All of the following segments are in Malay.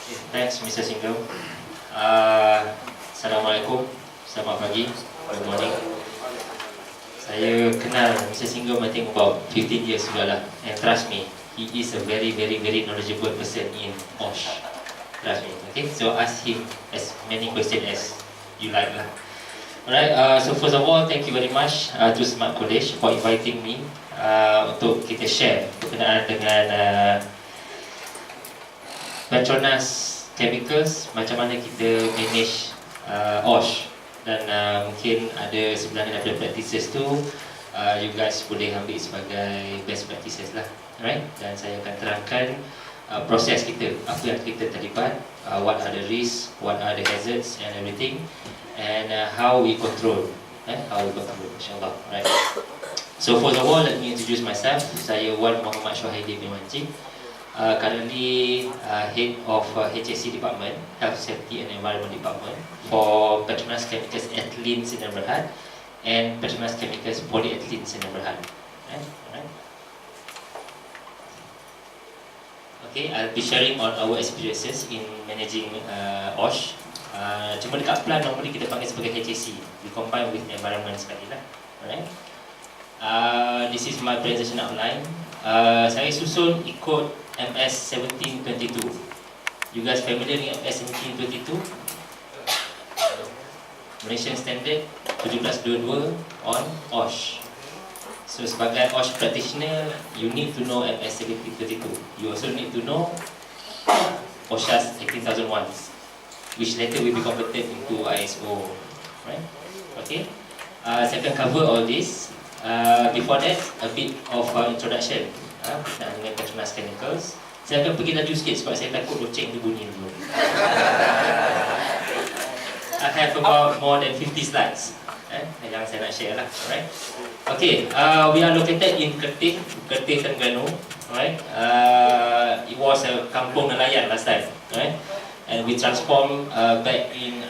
Thanks, Mr. Singham. Assalamualaikum, selamat pagi, good morning. Saya kenal Mr. Singham I think about 15 years sudah lah. And trust me, he is a very knowledgeable person in OSH. Trust me, okay? So ask him as many questions as you like lah. Alright, so first of all, thank you very much to Smart College for inviting me untuk kita share berkenaan dengan Petronas Chemicals, macam mana kita manage OSH. Dan mungkin ada sebenarnya daripada practices tu you guys boleh ambil sebagai best practices lah. Alright, dan saya akan terangkan proses kita, apa yang kita terlibat, what are the risks, what are the hazards and everything, and how we control, insyaAllah. Right. So first of all, let me introduce myself. Saya Wan Muhammad Syuhaidi bin Manjib, currently head of HSC Department, Health Safety and Environment Department for Petronas Chemicals Ethylene Sdn Bhd and Petronas Chemicals Polyethylene Sdn Bhd. Right. Okay, I'll be sharing on our experiences in managing OSH. Cuma dekat plan normally kita panggil sebagai HSC. We combine with environment sekali lah. Alright. This is my presentation outline. Saya susun ikut MS 1722. You guys familiar dengan MS 1722? Malaysian Standard 1722 on OSH. So sebagai OSH practitioner, you need to know MS 1722. You also need to know OSHA's 18001, which later will be converted into ISO. Right? Okay. Saya akan cover all this. Before that, a bit of introduction dengan Petronas Chemicals. Saya akan pergi laju sikit sebab saya takut loceng tu bunyi dulu. I have about more than 50 slides yang saya nak share lah. Alright. Okay, we are located in Kertih Terengganu. Alright. It was a kampung nelayan last time. Alright. And we transformed back in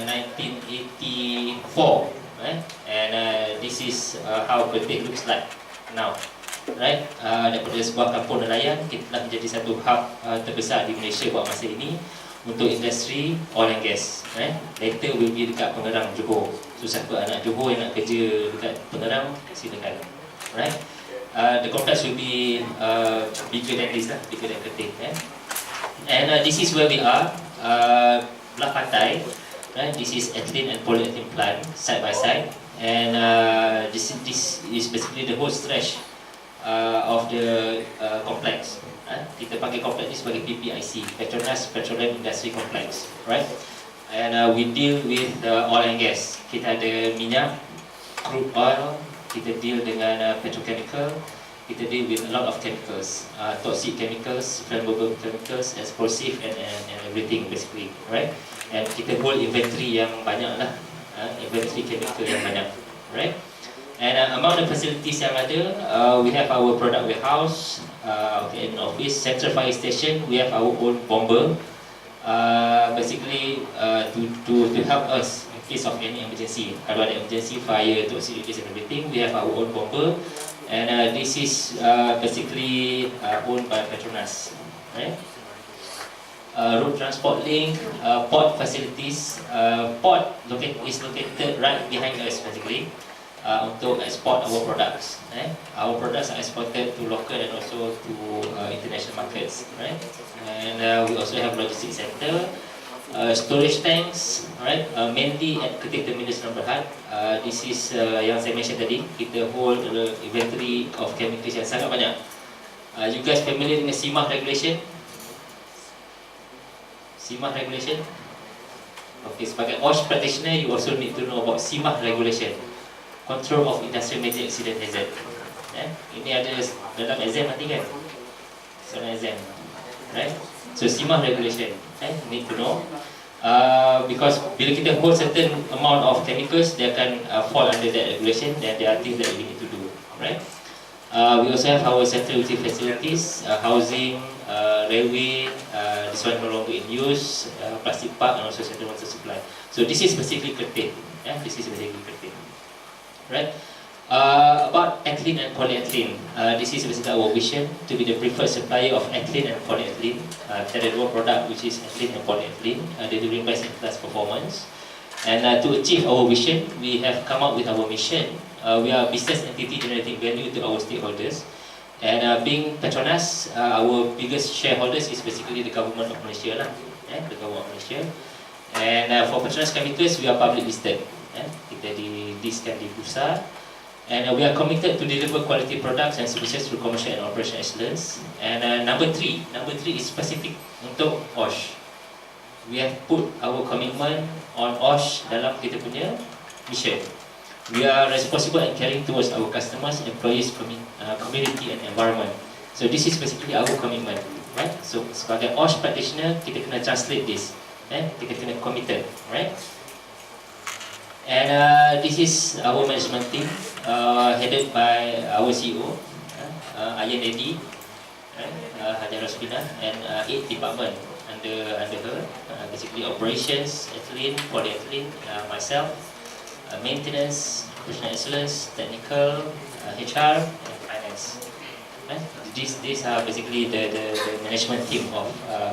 1984. Right? And this is how Kertih looks like now. Right? Daripada sebuah kampung nelayan, kita telah menjadi satu hub terbesar di Malaysia buat masa ini untuk industri oil and gas. Right? Later will be dekat Pengerang, Johor. So siapa anak Johor yang nak kerja dekat Pengerang, silakan. Right? The complex will be bigger than this lah, bigger than Kertih. And this is where we are, belah pantai. Right? This is ethylene and polyethylene plant side by side, and this is basically the whole stretch of the complex. Kita panggil kompleks ini sebagai PPIC, Petronas Petroleum Industry Complex, right? And we deal with oil and gas. Kita ada minyak, crude oil. Kita deal dengan petrochemical. Kita deal with a lot of chemicals, toxic chemicals, flammable chemicals, explosive, and everything basically, right? And kita hold inventory yang banyak lah, inventory chemical yang banyak, right? And among the facilities yang ada, we have our product warehouse, okay, an office, central fire station. We have our own bomber, basically to help us in case of any emergency. Kalau ada emergency, fire, toxic release and everything, we have our own bomber. And this is basically owned by Petronas, right? Road transport link, port facilities. Port is located right behind us basically untuk export our products. Our products are exported to local and also to international markets, right? And we also have logistics center, storage tanks, right? Mainly at Kertih Terminal Sdn Bhd. This is yang saya mention tadi. Kita hold inventory of chemicals yang sangat banyak. You guys familiar dengan CMAH regulation? CMAH regulation. Okay, sebagai OSH practitioner, you also need to know about CMAH regulation, Control of Industrial Major Accident Hazard. Ini ada dalam exam nanti kan? Dalam exam, right? So CMAH regulation, need to know. Because bila kita hold certain amount of chemicals, they akan fall under that regulation, and there are things that we need to do, right? We also have our central utility facilities, housing, railway. This one no longer in use, plastic park, and also central water supply. So this is basically Kertih. This is basically Kertih, right? About ethylene and polyethylene, this is basically our vision to be the preferred supplier of ethylene and polyethylene. Kita ada dua produk which is ethylene and polyethylene, delivering best in class performance. And to achieve our vision, we have come up with our mission. We are a business entity generating value to our stakeholders. And being Petronas, our biggest shareholders is basically the government of Malaysia lah, the government of Malaysia. And for Petronas Chemicals, we are public listed. Kita di-listkan di bursa. And we are committed to deliver quality products and services through commercial and operational excellence. And number three is specific untuk OSH. We have put our commitment on OSH dalam kita punya mission. We are responsible and caring towards our customers, employees, community and environment. So this is basically our commitment, right? So sebagai OSH practitioner, kita kena translate this, kita kena committed, right? And this is our management team, headed by our CEO, Ayan Eddy, Hajar Rosbina, and 8 department under her, basically operations, ethylene, polyethylene, myself, maintenance, operational excellence, technical, HR, and finance. These are basically the management team of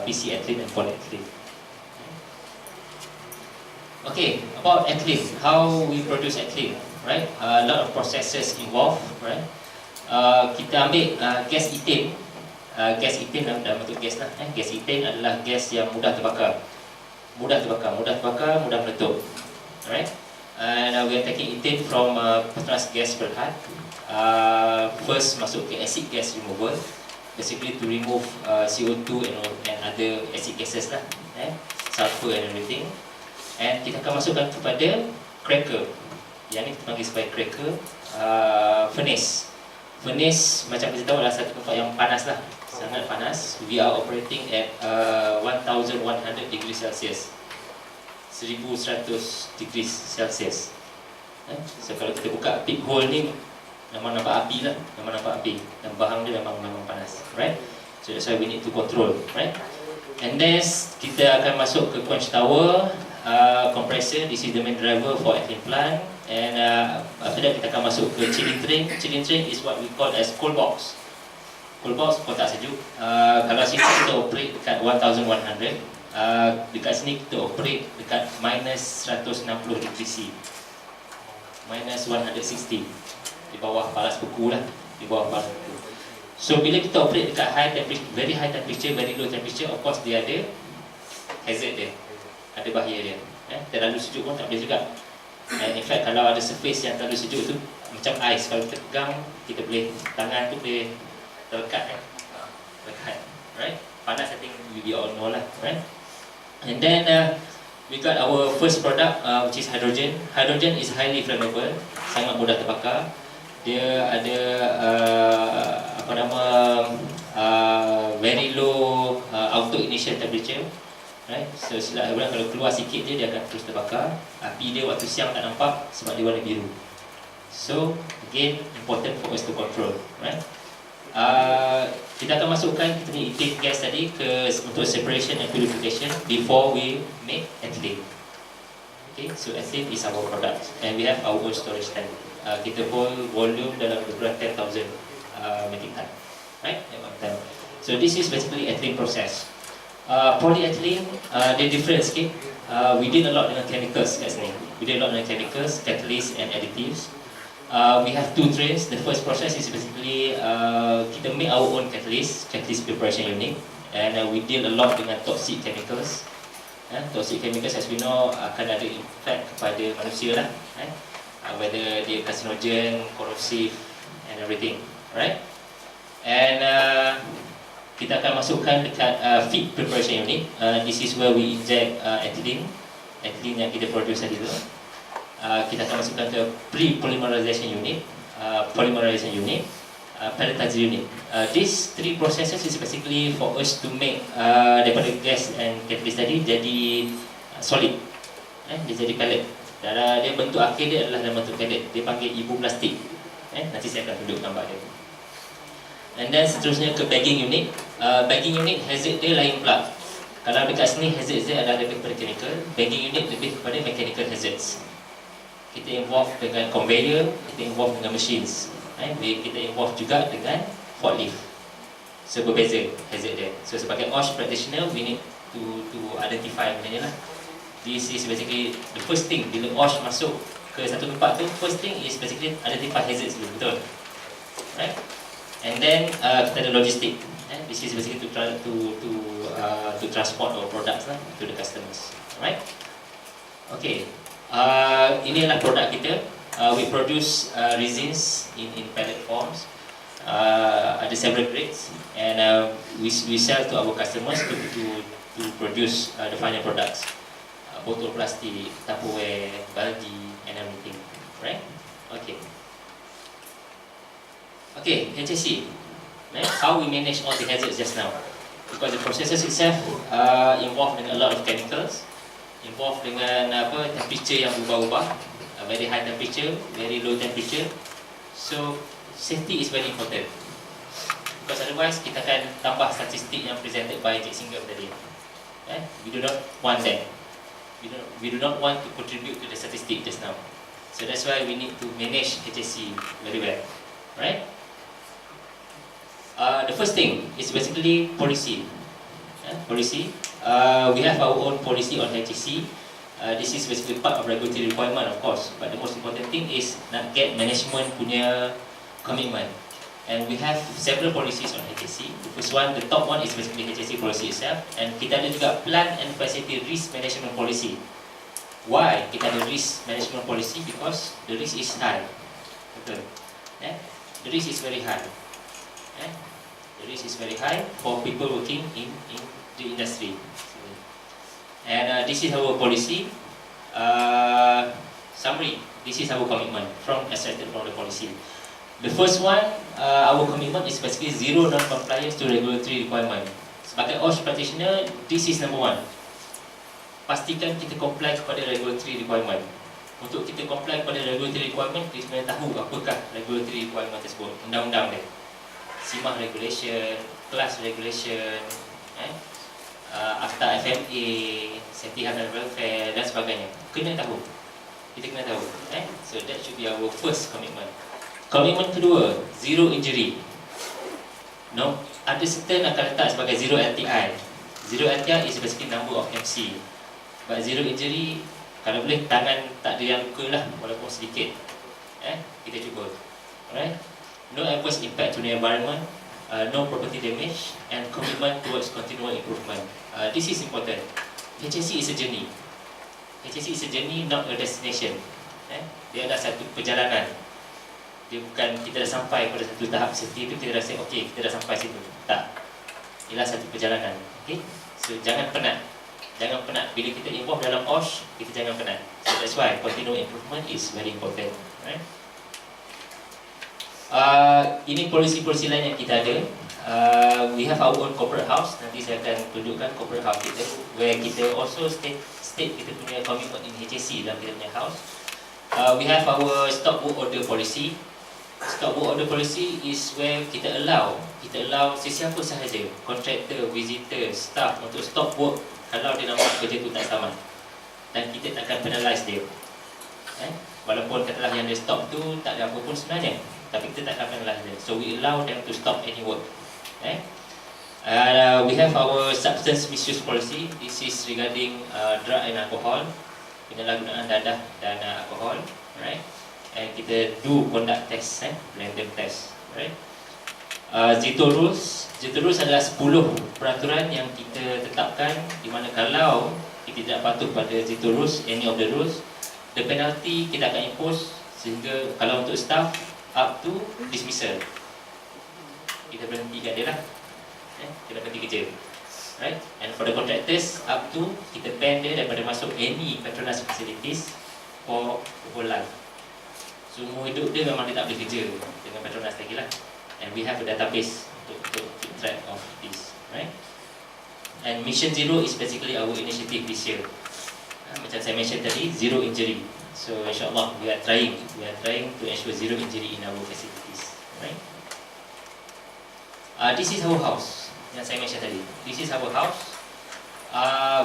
PC ethylene and polyethylene. Okay, about ethylene, how we produce ethylene, right? A lot of processes involved, right? Kita ambil gas ethane. Gas ethane dalam bentuk gas lah. Gas ethane adalah gas yang mudah terbakar, mudah meletup, alright? And we are taking ethane from Petronas Gas Berhad. First masuk ke acid gas removal, basically to remove CO2 and other acid gases lah, sulfur and everything. And kita akan masukkan kepada cracker. Yang ni kita panggil sebagai cracker, furnace. Furnace macam kita tahu adalah satu tempat yang panas lah, sangat panas. We are operating at 1100 degrees Celsius, 1100 degrees Celsius. So kalau kita buka pit hole ni, memang nampak api lah, dan bahan dia memang panas, right? So that's why we need to control, right? And then kita akan masuk ke quench tower, compressor. This is the main driver for ethylene plant. And after that kita akan masuk ke chilling train. Chilling train is what we call as cold box. Cold box, kotak sejuk. Kalau sini kita operate dekat 1100, dekat sini kita operate dekat minus 160 degree C, minus 160, di bawah paras beku lah, di bawah paras beku. So bila kita operate dekat high temperature, very high temperature, very low temperature, of course dia ada hazard dia, ada bahaya dia. Terlalu sejuk pun tak boleh juga. And in fact kalau ada surface yang terlalu sejuk tu macam ais, kalau kita pegang, kita boleh, tangan tu boleh terlekat, lekat, right? Panas, I think we all know lah, right? And then we got our first product, which is hydrogen. Hydrogen is highly flammable, sangat mudah terbakar. Dia ada very low auto ignition temperature, right? So silap kalau keluar sikit dia akan terus terbakar. Api dia waktu siang tak nampak sebab dia warna biru. So again, important for us to control, right? Kita akan masukkan kita ni ethane gas tadi untuk separation and purification before we make ethylene. Okay, so ethylene is our product and we have our own storage tank. Kita hold volume dalam lebih kurang 10,000 metric ton, right? So this is basically ethylene process. Polyethylene, dia different sikit. We did a lot dengan chemicals kat sini. We did a lot dengan chemicals, catalysts and additives. We have two trains. The first process is basically kita make our own catalyst preparation unit, and we deal a lot dengan toxic chemicals. Toxic chemicals, as we know, akan ada impact kepada manusia lah, whether dia carcinogen, corrosive and everything, right? And kita akan masukkan dekat feed preparation unit. This is where we inject ethylene yang kita produce tadi tu. Kita akan masukkan ke pre-polymerization unit, pelletizer unit. These three processes is basically for us to make daripada gas and catalyst tadi jadi solid, dia jadi pellet. Dan dia bentuk akhir dia adalah dalam bentuk pellet. Dia panggil ibu plastik. Nanti saya akan tunjuk gambar dia. And then seterusnya ke bagging unit. Bagging unit hazard dia lain pula. Kalau dekat sini hazard dia adalah lebih kepada chemical, bagging unit lebih kepada mechanical hazards. kita involve dengan conveyor, kita involve dengan machines, kita involve juga dengan forklift. So berbeza hazard dia. So sebagai OSH practitioner, we need to identify benda ni lah. This is basically the first thing bila OSH masuk ke satu tempat tu, first thing is basically identify hazards dulu, betul? Right? And then kita ada logistik. This is basically to transport our products lah to the customers. Alright? Okay. Ini adalah produk kita. We produce resins in pallet forms. Ada several grades, and we sell to our customers to produce the final products. Botol plastik, Tupperware, baldi, and everything. Right? Okay. Okay, HSE. How we manage all the hazards just now? Because the processes itself involved in a lot of chemicals, involved dengan temperature yang berubah-ubah, very high temperature, very low temperature. So safety is very important. Because otherwise kita akan tambah statistik yang presented by Encik Singgah tadi. We do not want that. We do not want to contribute to the statistic just now. So that's why we need to manage HSE very well. Right? The first thing is basically policy. Policy. We have our own policy on HSE. This is basically part of regulatory requirement, of course. But the most important thing is nak get management punya commitment. And we have several policies on HSE. The first one, the top one is basically HSE policy itself. And kita ada juga Plan and Facility Risk Management Policy. Why kita ada risk management policy? Because the risk is high. Betul. The risk is very high. The risk is very high for people working in the industry. And this is our policy. Summary. This is our commitment from extracted from the policy. The first one, our commitment is basically zero non-compliance to regulatory requirement. Sebagai OSH practitioner, this is number one. Pastikan kita comply kepada regulatory requirement. Untuk kita comply kepada regulatory requirement, kita sebenarnya tahu apakah regulatory requirement tersebut, undang-undang dia. SIMAH regulation, class regulation, Akta FMA, Safety Health and Welfare dan sebagainya. Kena tahu. Kita kena tahu. So that should be our first commitment. Komitmen kedua, zero injury. No, ada certain akan letak sebagai zero LTI. Zero LTI is basically number of MC. But zero injury, kalau boleh tangan tak ada yang luka lah, walaupun sedikit. Kita cuba. Alright. No adverse impact to the environment, no property damage, and commitment towards continual improvement. This is important. HSE is a journey. HSE is a journey, not a destination. Dia adalah satu perjalanan. Dia bukan kita dah sampai pada satu tahap safety itu kita rasa okey, kita dah sampai situ. Tak. Ialah satu perjalanan. Okay? So jangan penat. Jangan penat. Bila kita involve dalam OSH, kita jangan penat. So that's why continual improvement is very important. Right? Ini polisi-polisi lain yang kita ada. We have our own corporate house. Nanti saya akan tunjukkan corporate house kita, where kita also state kita punya commitment in HSE dalam kita punya house. We have our stop work order policy. Stop work order policy is where kita allow sesiapa sahaja, contractor, visitor, staff untuk stop work kalau dia nampak kerja tu tak selamat. Dan kita takkan penalize dia. Walaupun katalah yang dia stop tu tak ada apa pun sebenarnya, tapi kita takkan penalize dia. So we allow them to stop any work. We have our substance misuse policy. This is regarding drug and alcohol, penyalahgunaan dadah dan alkohol, right? And kita do conduct test, random test, right? Zito rules adalah 10 peraturan yang kita tetapkan, di mana kalau kita tidak patuh pada Zito rules, any of the rules, the penalty kita akan impose, sehingga kalau untuk staff up to dismissal. Kita berhentikan dia lah, kita berhenti kerja, right? And for the contractors, up to kita ban dia daripada masuk any Petronas facilities for whole life. Semua hidup dia memang dia tak boleh kerja dengan Petronas lagi lah. And we have a database untuk keep track of this, right? And Mission Zero is basically our initiative this year. Macam saya mention tadi, zero injury. So insyaAllah we are trying to ensure zero injury in our facilities, right? This is our house yang saya mention tadi. This is our house.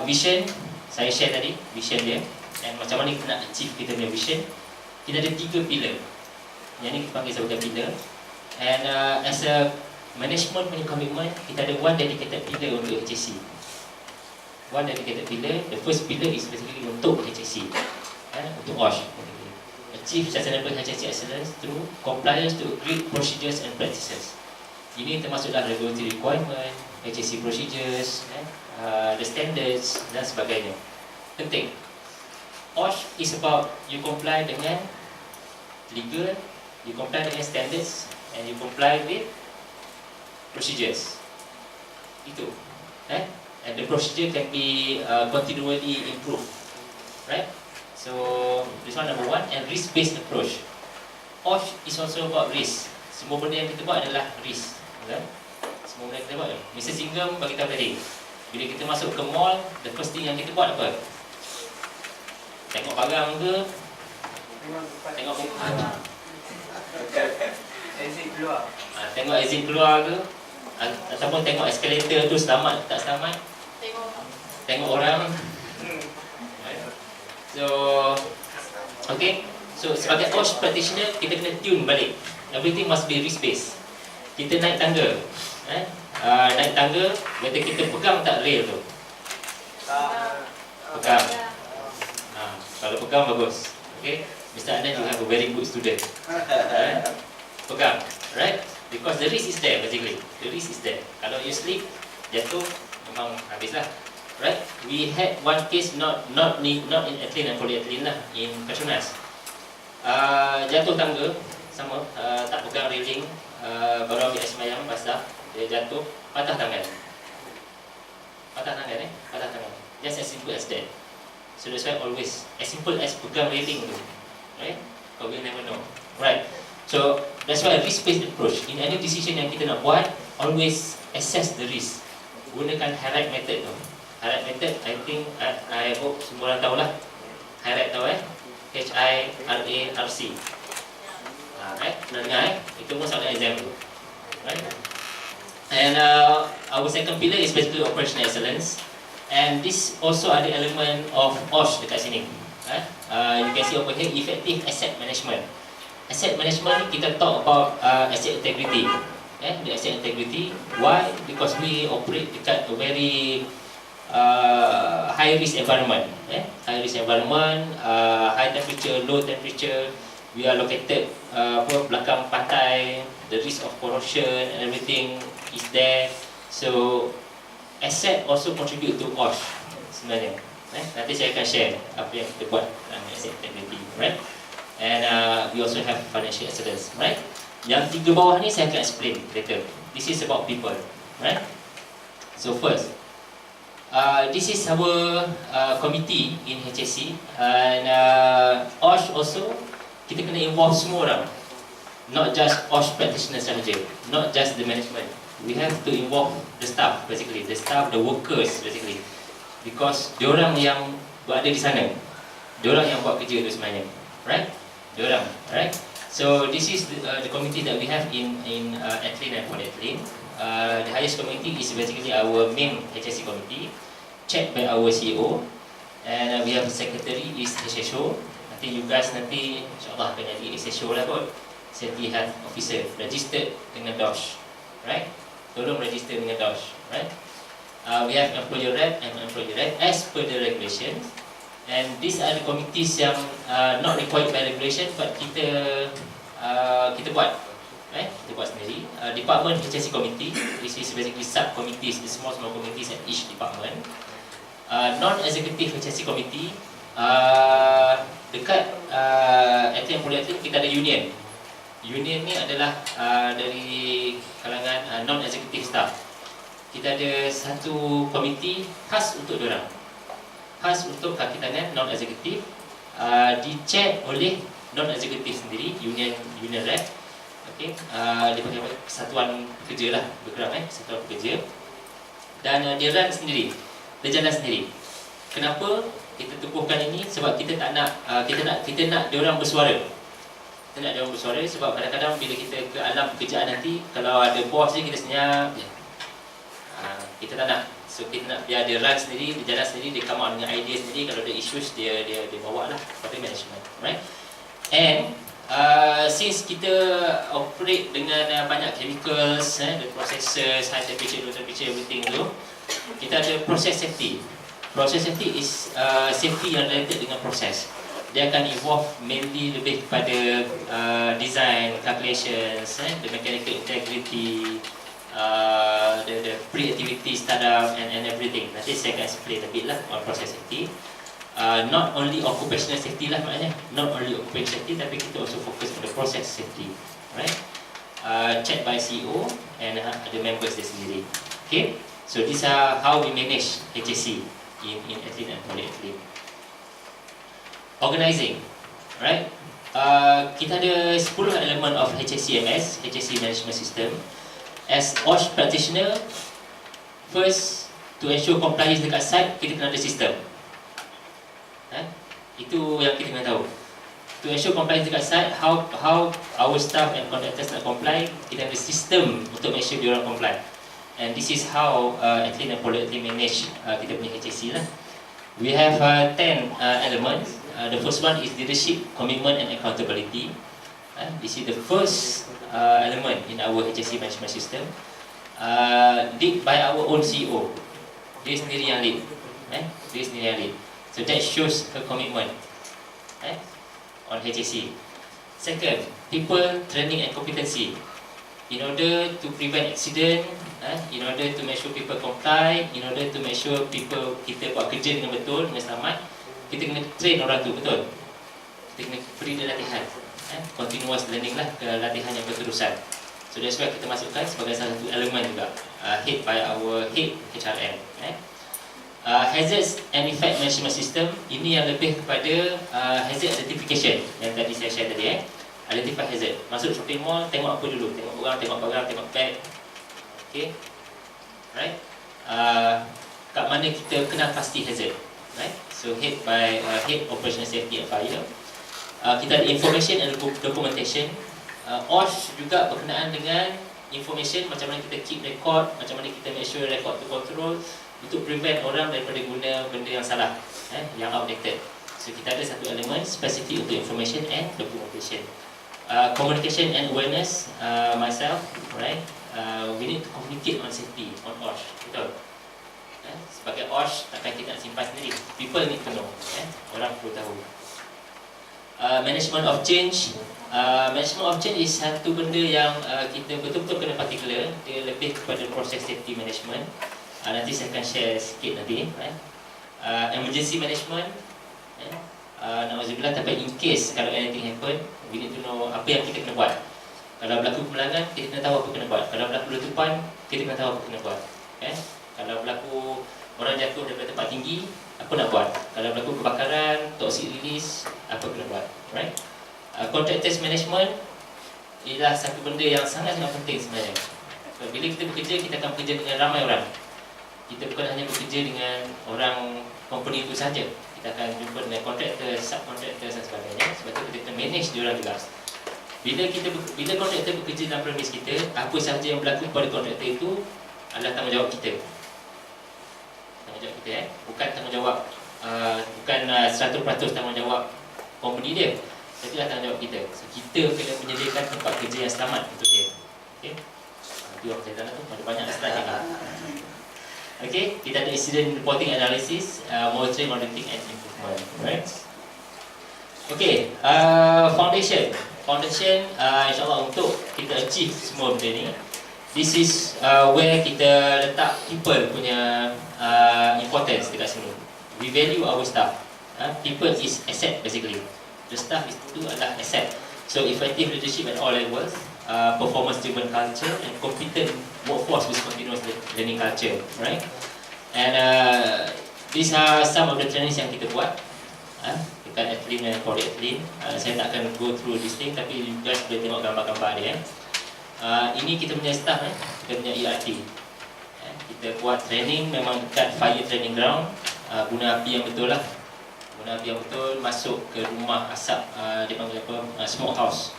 Vision saya share tadi, vision dia. And macam mana kita nak achieve kita punya vision. kita ada 3 pillar. Yang ni kita panggil sebagai pillar. And as a management punya commitment, kita ada one dedicated pillar untuk HSC. One dedicated pillar. The first pillar is basically untuk HSC, untuk OSH. Achieve sustainable HSC excellence through compliance to agreed procedures and practices. Ini termasuk dalam regulatory requirement, HSC procedures, the standards dan sebagainya. Penting. OSH is about you comply dengan legal, you comply dengan standards, and you comply with procedures. Itu. And the procedure can be continually improved. Right? So, this one number one. And risk-based approach. OSH is also about risk. Semua benda yang kita buat adalah risk. Okay? Semua benda yang kita buat. Mr. Singham bagi tahu tadi, bila kita masuk ke mall, the first thing yang kita buat apa? Tengok barang ke? Tengok buka. Exit keluar. Tengok exit keluar ke? Ataupun tengok escalator tu selamat tak selamat? Tengok orang. So, okay. So, sebagai OSH practitioner, kita kena tune balik. Everything must be risk-based. Kita naik tangga. Naik tangga, whether kita pegang tak rail tu? Pegang. Kalau pegang, bagus. Okay. Mr. Adnan, you have a very good student. Pegang. Right? Because the risk is there, basically. The risk is there. Kalau you slip, jatuh, memang habislah. Right? We had one case not in ethylene and polyethylene lah, in Petronas. Jatuh tangga, sama, tak pegang railing, baru ambil air semayang basah, dia jatuh, patah tangan. Patah tangan. Just as simple as that. So that's why always, as simple as pegang railing tu, right? Kau will never know. Right? So that's why a risk-based approach. In any decision yang kita nak buat, always assess the risk. Gunakan HIRAC method tu. HIRAC method, I think, I hope semua orang tahulah. HIRAC tahu HIRARC. Right? Pernah dengar Itu pun soalan exam tu. Right? And our second pillar is basically operational excellence. And this also ada element of OSH dekat sini. You can see over here, effective asset management. Asset management, kita talk about asset integrity. The asset integrity. Why? Because we operate dekat a very high risk environment. High risk environment, high temperature, low temperature. We are located belakang pantai. The risk of corrosion and everything is there. So asset also contribute to OSH sebenarnya. Nanti saya akan share apa yang kita buat dalam asset integrity, right? And we also have financial excellence, right? Yang 3 bawah ni saya akan explain later. This is about people, right? So first, this is our committee in HSC, and OSH also kita kena involve semua orang, not just OSH practitioners sahaja, not just the management. We have to involve the staff, basically, the staff, the workers, basically, because diorang yang berada di sana, diorang yang buat kerja tu sebenarnya, right? Diorang, right? So this is the committee that we have in ethylene and polyethylene. The highest committee is basically our main HSC committee, chaired by our CEO, and we have a secretary is SSO. Nanti you guys insyaAllah akan jadi SSO lah kot, Safety Health Officer, registered dengan DOSH, right? Tolong register dengan DOSH, right? We have employer rep and employee rep as per the regulation. And these are the committees yang not required by regulation, but kita buat, right? Kita buat sendiri. Department HSC committee, this is basically sub-committees, the small committees at each department. Non-executive HSC committee, dekat ethylene polyethylene kita ada union. Union ni adalah dari kalangan non-executive staff. Kita ada satu komiti khas untuk diorang, khas untuk kaki tangan non-executive, di-chair oleh non-executive sendiri, union rep. Okay, dia panggil kesatuan pekerja lah, kesatuan pekerja. Dan dia run sendiri, dia jalan sendiri. Kenapa kita tepuhkan ini? Sebab kita tak nak, kita nak diorang bersuara. Kita nak diorang bersuara sebab kadang-kadang bila kita ke alam pekerjaan nanti, kalau ada bos je kita senyap, kita tak nak. So kita nak biar dia run sendiri, dia jalan sendiri, dia come out dengan idea sendiri. Kalau ada issues dia bawa lah kepada management, right? And since kita operate dengan banyak chemicals, the processes, high temperature, low temperature, everything tu, kita ada process safety. Process safety is safety yang related dengan proses. Dia akan evolve mainly lebih kepada design, calculations, the mechanical integrity, the pre-activity startup and everything. Nanti saya akan explain a bit lah on process safety. Not only occupational safety lah maknanya, not only occupational safety, tapi kita also focus on the process safety, right? Checked by CEO and the members dia sendiri. Okay, so these are how we manage HSE in ethylene and polyethylene. Organizing, right? Kita ada 10 elemen of HSEMS, HSE Management System. As OSH practitioner, first to ensure compliance dekat site, kita kena ada sistem. Itu yang kita kena tahu. To ensure compliance dekat site, how our staff and contractors nak comply, kita ada sistem untuk make sure diorang comply. And this is how ethylene and polyethylene manage kita punya HSE lah. We have 10 elements. The first one is leadership, commitment and accountability. This is the first element in our HSE management system. Lead by our own CEO. Dia sendiri yang lead. Dia sendiri yang lead. So that shows her commitment on HSE. Second, people training and competency. In order to prevent accident, in order to make sure people comply, in order to make sure people kita buat kerja dengan betul, dengan selamat, kita kena train orang tu betul. Kita kena beri dia latihan, continuous learning lah, latihan yang berterusan. So that's why kita masukkan sebagai salah satu elemen juga, head by our head HRM. Hazards and effect management system, ini yang lebih kepada hazard identification yang tadi saya share tadi. Identify hazard. Masuk shopping mall, tengok apa dulu? Tengok orang, tengok barang, tengok bag. Okay, right? Kat mana kita kenal pasti hazard, right? So head by head operational safety and fire. Kita ada information and documentation. OSH juga berkenaan dengan information, macam mana kita keep record, macam mana kita make sure record to control, untuk prevent orang daripada guna benda yang salah, yang outdated. So kita ada satu elemen spesifik untuk information and documentation. Communication and awareness, myself, right? We need to communicate on safety, on OSH, betul? Sebagai OSH, takkan kita nak simpan sendiri. People need to know, orang perlu tahu. Management of change. Management of change is satu benda yang kita betul-betul kena particular. Dia lebih kepada process safety management. Nanti saya akan share sikit nanti. Emergency management. Na'udzubillah, tapi in case kalau anything happen, we need to know apa yang kita kena buat. Kalau berlaku kemalangan, kita kena tahu apa kena buat. Kalau berlaku letupan, kita kena tahu apa kena buat. Kalau berlaku orang jatuh daripada tempat tinggi, apa nak buat? Kalau berlaku kebakaran, toxic release, apa kena buat? Right? Contractors management ialah satu benda yang sangat-sangat penting sebenarnya. So, bila kita bekerja, kita akan bekerja dengan ramai orang. Kita bukan hanya bekerja dengan orang company itu saja. Kita akan jumpa dengan contractors, subcontractors dan sebagainya. Sebab itu kita manage diorang juga. Bila kontraktor bekerja dalam premis kita, apa sahaja yang berlaku pada kontraktor itu adalah tanggungjawab kita. Tanggungjawab kita, bukan tanggungjawab, bukan 100% tanggungjawab company dia. Tapi adalah tanggungjawab kita. So, kita kena menyediakan tempat kerja yang selamat untuk dia. Okay? Itu yang saya tanya tu, ada banyak slide juga. Okay, kita ada incident reporting analysis, monitoring, auditing and improvement. Right? Okay, foundation. Foundation, insyaAllah untuk kita achieve semua benda ni, this is where kita letak people punya importance dekat sini. We value our staff. People is asset basically. The staff itu adalah asset. So effective leadership at all levels, performance driven culture and competent workforce with continuous learning culture, right? And these are some of the trainings yang kita buat dekat ethylene dan polyethylene. Saya tak akan go through this thing, tapi guys boleh tengok gambar-gambar dia. Ini kita punya staff, kita punya ERT. Kita buat training memang dekat fire training ground, guna api yang betul lah. Guna api yang betul, masuk ke rumah asap, dia panggil apa, smoke house.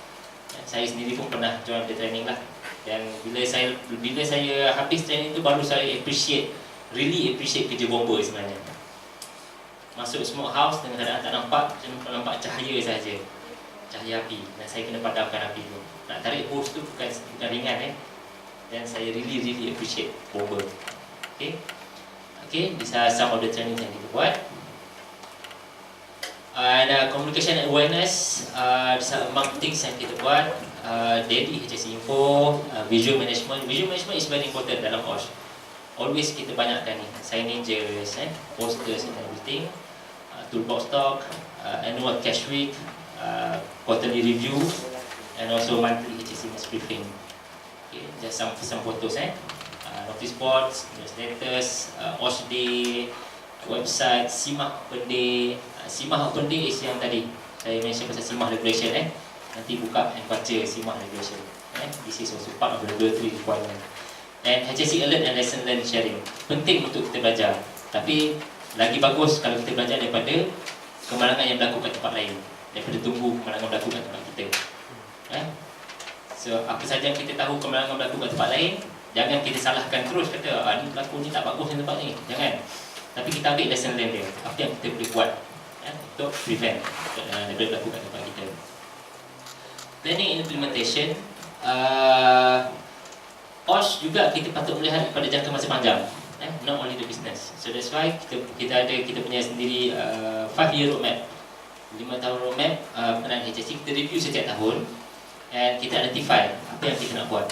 Saya sendiri pun pernah join the training lah. Dan bila saya habis training tu, baru saya really appreciate kerja bomber sebenarnya. Masuk smoke house dengan keadaan tak nampak, cuma nampak cahaya saja. cahaya api dan saya kena padamkan api tu. Nak tarik hose tu bukan ringan dan saya really appreciate bomber. Okay, these are some of the training yang kita buat. And communication and awareness, these are among things yang kita buat. Daily HSC info, visual management. Visual management is very important dalam OSH. Always kita banyakkan ni, signages, posters and everything, toolbox talk, annual cash week, quarterly review, and also monthly HSC mass briefing. Okay, just some photos, notice boards, newsletters, OSH day, website, SIMAH Open Day. SIMAH Open Day is yang tadi saya mention pasal SIMAH regulation. Nanti buka dan baca SIMAH regulation. This is also part of the regulatory requirement. And HSC alert and lesson learned sharing. Penting untuk kita belajar. Tapi lagi bagus kalau kita belajar daripada kemalangan yang berlaku kat tempat lain, daripada tunggu kemalangan berlaku kat tempat kita. So apa saja yang kita tahu kemalangan berlaku kat tempat lain, jangan kita salahkan terus kata ni berlaku ni tak bagus di tempat ni. Jangan. Tapi kita ambil lesson learned dia. Apa yang kita boleh buat untuk prevent daripada berlaku kat tempat kita. Planning and implementation, OSH juga kita patut melihat pada jangka masa panjang, not only the business. So that's why kita punya sendiri 5-year roadmap, 5 tahun roadmap pengenalan HSC. Kita review setiap tahun and kita identify apa yang kita nak buat.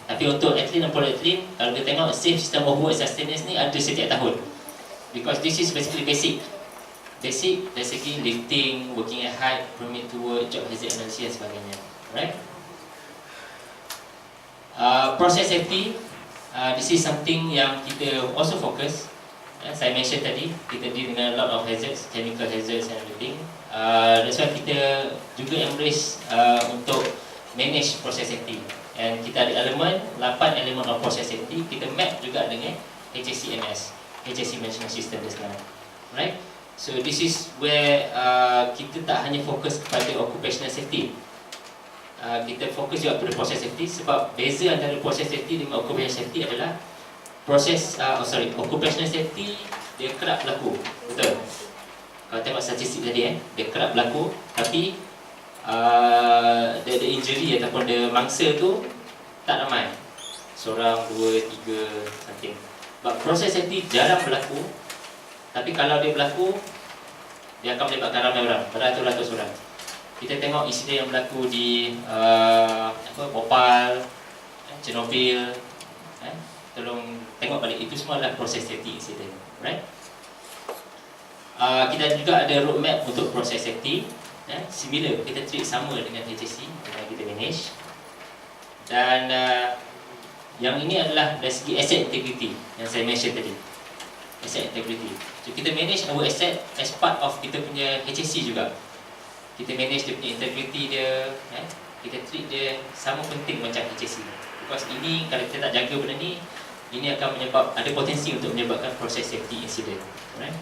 Tapi untuk athlete dan pro-athlete, kalau kita tengok safe system of work sustenance ni ada setiap tahun, because this is basically basic dari segi lifting, working at height, permit to work, job hazard analysis dan sebagainya. Right? Process safety, this is something yang kita also focus. Saya mention tadi, kita deal dengan a lot of hazards, chemical hazards and everything. That's why kita juga embrace untuk manage process safety. And kita ada elemen, 8 elemen of process safety. Kita map juga dengan HSCMS, HSC Management System dia sekarang. Right? So this is where kita tak hanya fokus kepada occupational safety. Kita fokus juga pada process safety, sebab beza antara process safety dengan occupational safety adalah occupational safety dia kerap berlaku, betul? Kalau tengok statistik tadi, dia kerap berlaku, tapi the injury ataupun the mangsa tu tak ramai, seorang, dua, tiga, something. But process safety jarang berlaku, tapi kalau dia berlaku, dia akan melibatkan ramai orang, beratus-ratus orang. Kita tengok insiden yang berlaku di Bhopal, Chernobyl, tolong tengok balik, itu semua adalah process safety incident, right? Kita juga ada roadmap untuk process safety, similar, kita treat sama dengan HSC yang kita manage. Dan yang ini adalah dari segi asset integrity yang saya mention tadi, asset integrity. So kita manage our asset as part of kita punya HSC juga. Kita manage dia punya integrity dia, kita treat dia sama penting macam HSC. Because ini, kalau kita tak jaga benda ni, ini akan ada potensi untuk menyebabkan process safety incident, right?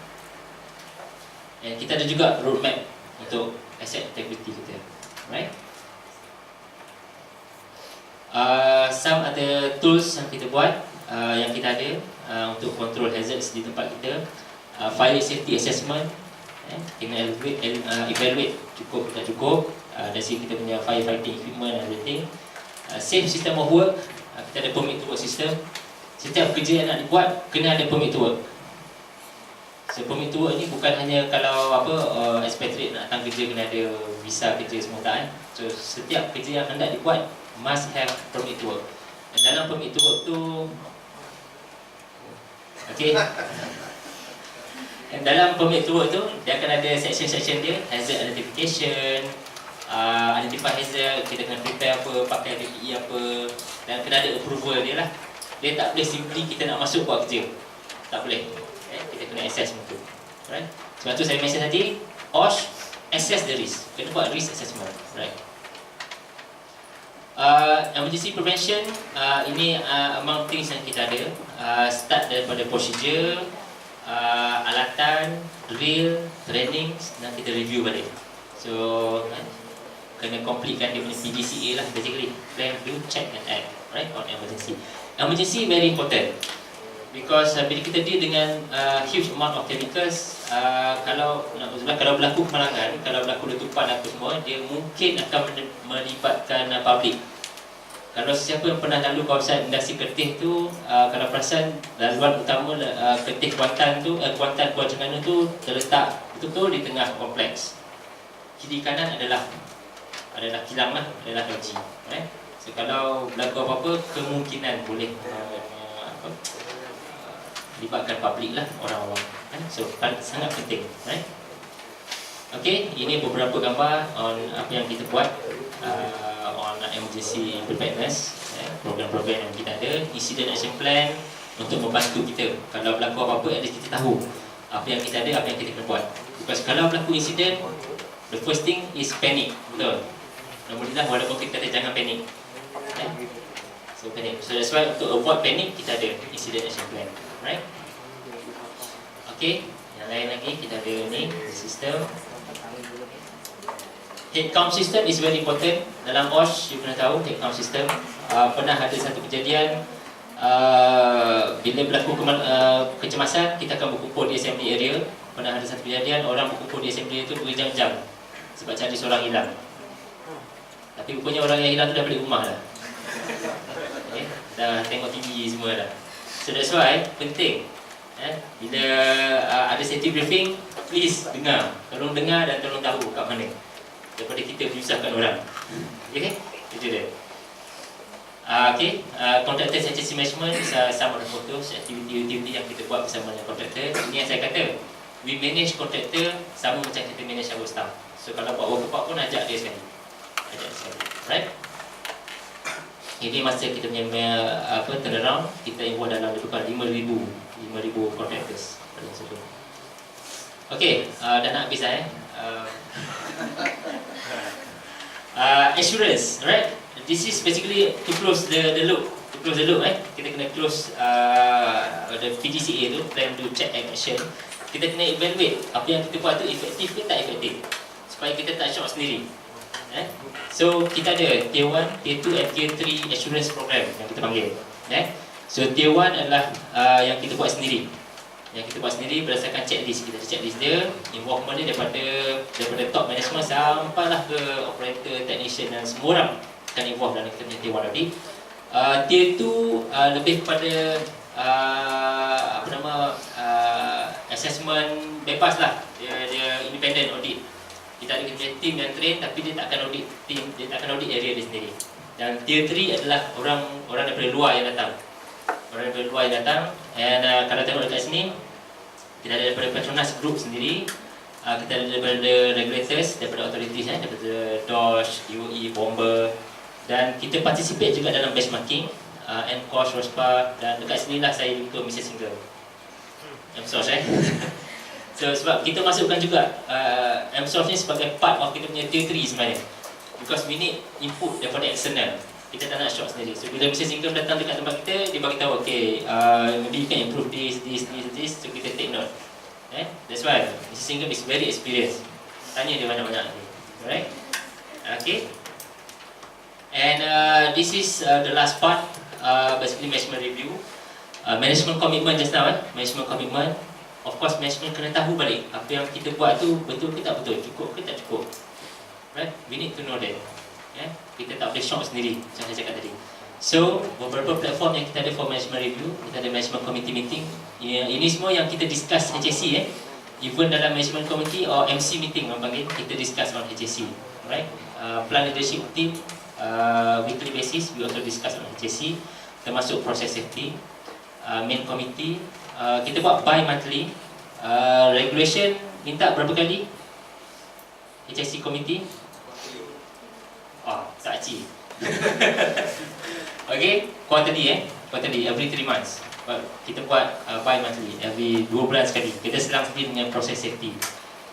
And kita ada juga roadmap untuk asset integrity kita, right? Some other tools yang kita buat, yang kita ada untuk control hazards di tempat kita. Fire safety assessment, kena evaluate cukup tak cukup, dari segi kita punya firefighting equipment and everything. Safe system of work, kita ada permit to work system. Setiap kerja yang nak dibuat kena ada permit to work. So permit to work ni bukan hanya kalau expatriate nak datang kerja kena ada visa kerja semua tak. So setiap kerja yang hendak dibuat must have permit to work. Dan dalam permit to work tu, dan dalam permit to work tu, dia akan ada section-section dia, hazard identification, identify hazard, kita kena prepare apa, pakai PPE apa, dan kena ada approval dia lah. Dia tak boleh simply kita nak masuk buat kerja, tak boleh. Kita kena assess betul, right? Sebab tu saya mention tadi, OSH, assess the risk, kena buat risk assessment, right? Emergency prevention, ini among things yang kita ada. Start daripada procedure, alatan, drill, training, dan kita review balik. So kena completekan dia punya PDCA lah, basically plan, do, check and act, right, on emergency. Emergency very important Because bila kita deal dengan huge amount of chemicals, kalau berlaku kemalangan, kalau berlaku letupan apa semua, dia mungkin akan melibatkan public. Kalau sesiapa yang pernah lalu kawasan industri Kertih tu, kalau perasan laluan utama Kertih Kuantan tu, Kuantan Kuala Terengganu tu terletak betul-betul di tengah kompleks. Kiri kanan adalah kilang lah, adalah LG. So kalau berlaku apa-apa, kemungkinan boleh libatkan publik lah, orang-orang. So sangat penting. Okay, ini beberapa gambar on apa yang kita buat on emergency preparedness, program-program yang kita ada, incident action plan untuk membantu kita. Kalau berlaku apa-apa, kita tahu apa yang kita ada, apa yang kita kena buat. Because kalau berlaku insiden, the first thing is panic. Betul. Alhamdulillah, walaupun kita kata jangan panic. So panic. So that's why to avoid panic, kita ada incident action plan. Right? Okay, yang lain lagi kita ada ni sistem head count system is very important. Dalam OSH, you kena tahu head count system. Pernah ada satu kejadian bila berlaku kecemasan, kita akan berkumpul di assembly area. Pernah ada satu kejadian orang berkumpul di assembly itu berjam-jam sebab cari seorang hilang. Tapi rupanya orang yang hilang tu dah balik rumah dah. Okay? Dah tengok TV semua dah. So that's why penting bila ada safety briefing, please dengar. Tolong dengar dan tolong tahu kat mana, daripada kita menyusahkan orang. Okay? Itu dia. Okay, contractor HSE management sama dengan photos, aktiviti-aktiviti yang kita buat bersama dengan contractor. Ini yang saya kata, we manage contractor sama macam kita manage our staff. So kalau buat workshop pun ajak dia sekali. Right? Ini masa kita punya turnaround, kita involve dalam lebih kurang 5,000 contractors pada masa tu. Okay, dah nak habis dah assurance, right? This is basically to close the loop. To close the loop, kita kena close the PDCA tu, plan to check and action. Kita kena evaluate apa yang kita buat tu efektif ke tak efektif, supaya kita tak shock sendiri. So kita ada Tier 1, Tier 2 and Tier 3 assurance program yang kita panggil. So Tier 1 adalah yang kita buat sendiri. Yang kita buat sendiri berdasarkan checklist. Kita ada checklist dia, involvement dia daripada top management sampailah ke operator, technician dan semua orang akan involve dalam kita punya Tier 1 tadi. Tier 2 lebih kepada assessment bebas lah. Dia independent audit. Kita ada tim yang train, tapi dia tak akan audit area dia sendiri. Dan Tier 3 adalah orang daripada luar yang datang. And kalau tengok dekat sini, kita ada daripada Petronas Group sendiri, kita ada daripada regulators, daripada authorities, daripada DOSH, DOE, Bomber, dan kita participate juga dalam benchmarking, NCOSH, ROSPA, dan dekat sini lah saya ikut Mr. Single MSOS. So sebab kita masukkan juga MSOS ni sebagai part of kita punya Tier 3 sebenarnya, because we need input daripada external. Kita tak nak shock sendiri. So bila Mr. Single datang dekat tempat kita, dia bagi tahu, okay, maybe you can improve this. So kita take note. That's why Mr. Single is very experienced. Tanya dia banyak-banyak. Alright? Okay. And this is the last part, basically management review. Management commitment just now. Management commitment. Of course, management kena tahu balik apa yang kita buat tu betul ke tak betul, cukup ke tak cukup. Right? We need to know that. Kita tak boleh shock sendiri, macam saya cakap tadi. So, beberapa platform yang kita ada for management review, kita ada management committee meeting. Ini semua yang kita discuss HSE. Even dalam management committee or MC meeting, orang panggil, kita discuss on HSE. Right? Plan leadership team, weekly basis, we also discuss on HSE, termasuk process safety. Main committee, kita buat bi-monthly. Regulation, minta berapa kali? HSE committee? Tak achieve. Okay, quarterly every 3 months. Kita buat bi-monthly, every 2 bulan sekali. Kita sedang sendiri dengan process safety.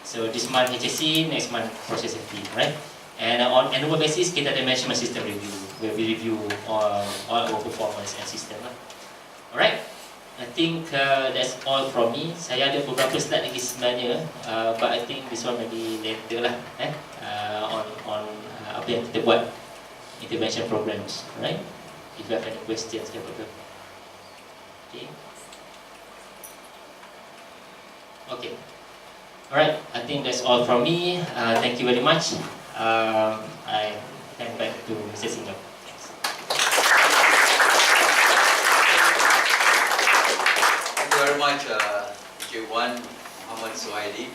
So this month HSE, next month process safety, right? And on annual basis kita ada management system review, where we review all our performance and system. Alright, I think that's all from me. Saya ada beberapa slide lagi sebenarnya, but I think this one maybe later lah, on apa yang kita buat intervention programs, right? If you have any questions, okay. Okay. Alright, I think that's all from me. Thank you very much. I hand back to Mr. Singham. Thank you very much, J1 Muhammad Suhaili.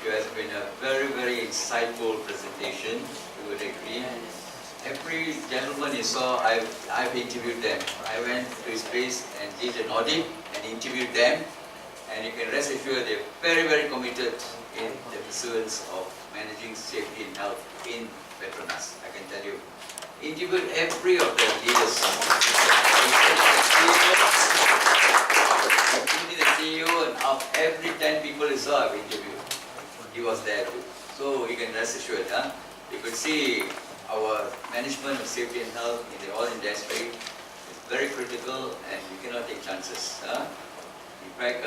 You has been a very, very insightful presentation. You would agree. Every gentleman you saw, I've interviewed them. I went to his place and did an audit and interviewed them. And you can rest assured they're very, very committed in the pursuance of managing safety and health in Petronas. I can tell you. Interviewed every of the leaders. Including the CEO and of every 10 people you saw I've interviewed. He was there too. So you can rest assured. You could see our management of safety and health in the oil industry is very critical and we cannot take chances. In fact,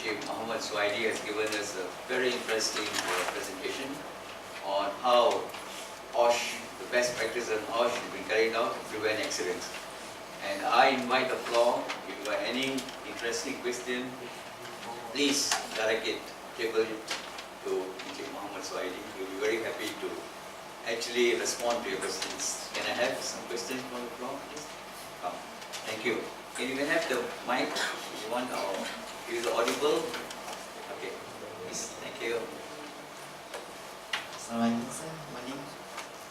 Chief Muhammad Suhaili has given us a very interesting presentation on how OSH, the best practice on OSH has been carried out to prevent accidents. And I invite the floor, if you have any interesting question, please direct it, table it to Chief Muhammad Suhaili. We'll be very happy to actually respond to your questions. Can I have some questions from the floor, please? Come. Thank you. Can you have the mic? You want or is it audible? Okay. Please. Thank you. Assalamualaikum sir. Morning.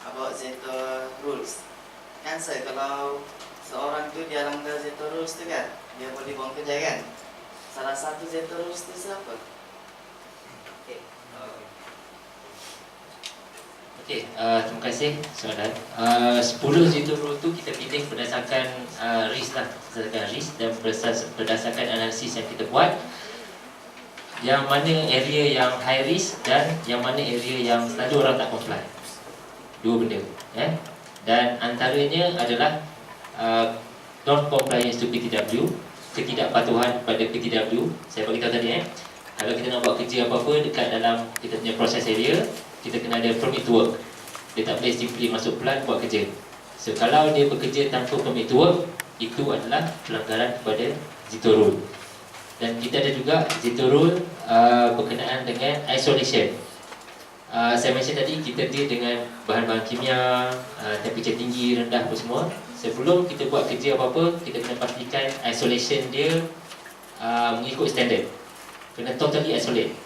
About Zeto rules. Kan sir, kalau seorang tu dia langgar Zeto rules tu kan, dia boleh buang kerja kan? Salah satu Zeto rules tu siapa? Okey, terima kasih soalan. 10 Zero Rule tu kita pilih berdasarkan risk lah, berdasarkan risk dan berdasarkan analisis yang kita buat. Yang mana area yang high risk dan yang mana area yang selalu orang tak comply. Dua benda, Dan antaranya adalah non-compliance to PTW, ketidakpatuhan pada PTW. Saya bagi tahu tadi, kalau kita nak buat kerja apa-apa dekat dalam kita punya proses area, kita kena ada permit to work. Dia tak boleh simply masuk plant buat kerja. So kalau dia bekerja tanpa permit to work, itu adalah pelanggaran kepada Zero Rule. Dan kita ada juga Zero Rule berkenaan dengan isolation. Saya mention tadi kita deal dengan bahan-bahan kimia, temperature tinggi, rendah apa semua. Sebelum kita buat kerja apa-apa, kita kena pastikan isolation dia mengikut standard. Kena totally isolate.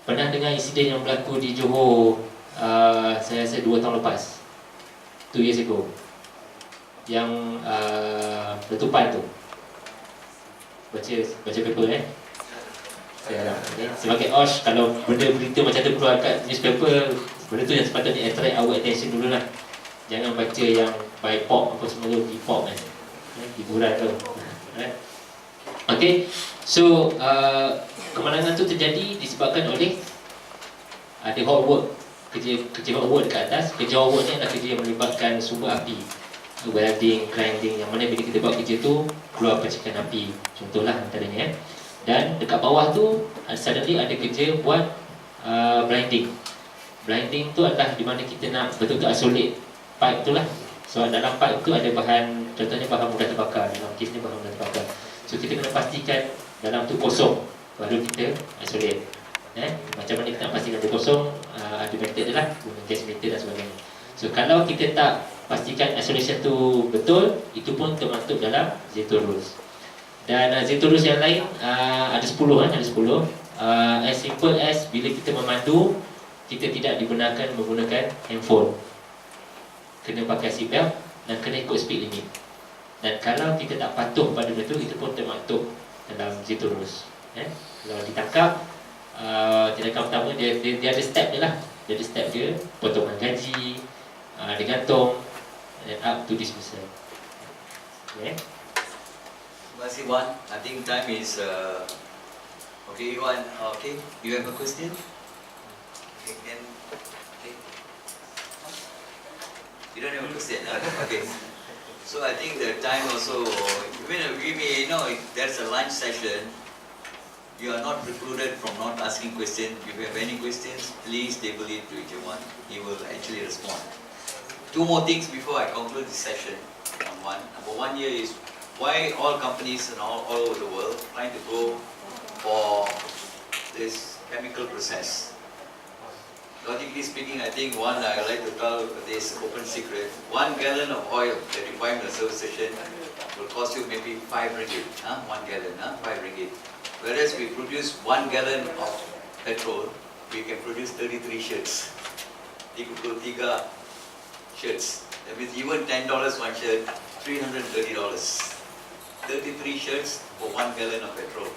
Pernah dengar insiden yang berlaku di Johor, saya rasa 2 tahun lepas, 2 years ago, yang letupan tu. Baca paper sebagai OSH, kalau benda berita macam tu keluar kat newspaper, benda tu yang sepatutnya attract our attention dulu lah. Jangan baca yang by pop apa semua tu, hip-hop hiburan tu. Okay, so kemalangan tu terjadi disebabkan oleh ada hot work, kerja hot work dekat atas. Kerja hot work ni adalah kerja yang melibatkan sumber api, welding, grinding, yang mana bila kita buat kerja tu keluar percikan api, contohlah antaranya. Dan dekat bawah tu suddenly ada kerja buat blinding. Blinding tu adalah di mana kita nak betul-betul isolate pipe tu lah. So dalam pipe tu ada bahan, contohnya bahan mudah terbakar, dalam kes ni bahan mudah terbakar. So kita kena pastikan dalam tu kosong, baru kita isolate. Macam mana kita nak pastikan dia kosong, ada method dia lah, guna gas meter dan sebagainya. So kalau kita tak pastikan isolation tu betul, itu pun termasuk dalam Zero Rules. Dan Zero Rules yang lain ada 10 ada 10. As simple as bila kita memandu, kita tidak dibenarkan menggunakan handphone. Kena pakai seatbelt dan kena ikut speed limit. Dan kalau kita tak patuh pada benda tu, itu pun termaktub dalam Zero Rules. Kalau ditangkap, tindakan pertama dia ada step dia lah. Dia ada step dia, potongan gaji, digantung, and up to dismissal. Okay. Terima kasih Wan. I think time is okay Wan. Okay, you have a question? Okay, can okay. You don't have a question? Okay. So I think the time also, we may know if there's a lunch session, you are not precluded from not asking questions. If you have any questions, please table it to each one. He will actually respond. 2 more things before I conclude this session on one. Number 1 here is why all companies and all over the world trying to go for this chemical process. Logically speaking, I think one, I like to tell this open secret, 1 gallon of oil that you buy in the service station will cost you maybe 5 ringgit, 1 gallon, 5 ringgit. Whereas we produce 1 gallon of petrol, we can produce 33 shirts. 33 shirts. That means even $10 one shirt, $330. 33 shirts for 1 gallon of petrol.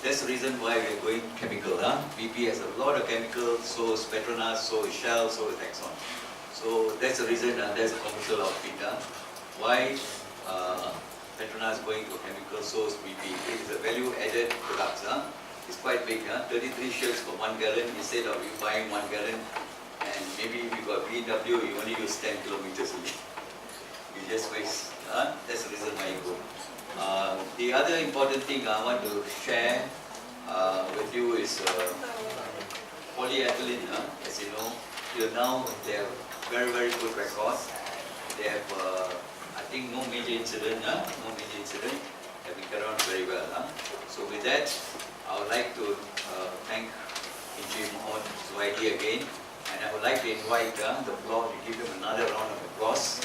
That's the reason why we're going chemical. BP has a lot of chemicals, so is Petronas, so is Shell, so is Exxon. So that's the reason, that's the commercial outfit. Why Petronas is going to chemical, so is BP. It is a value-added product. It's quite big. 33 shirts for 1 gallon instead of you buying 1 gallon and maybe if you got BMW, you only use 10 kilometers a day. You just waste. That's the reason why you go. The other important thing I want to share with you is polyethylene. As you know, till now they have very good record. They have, I think, no major incident. No major incident. Have been carried on very well. So with that, I would like to thank Encik Mohd Zuhaidi again, and I would like to invite the floor to give him another round of applause.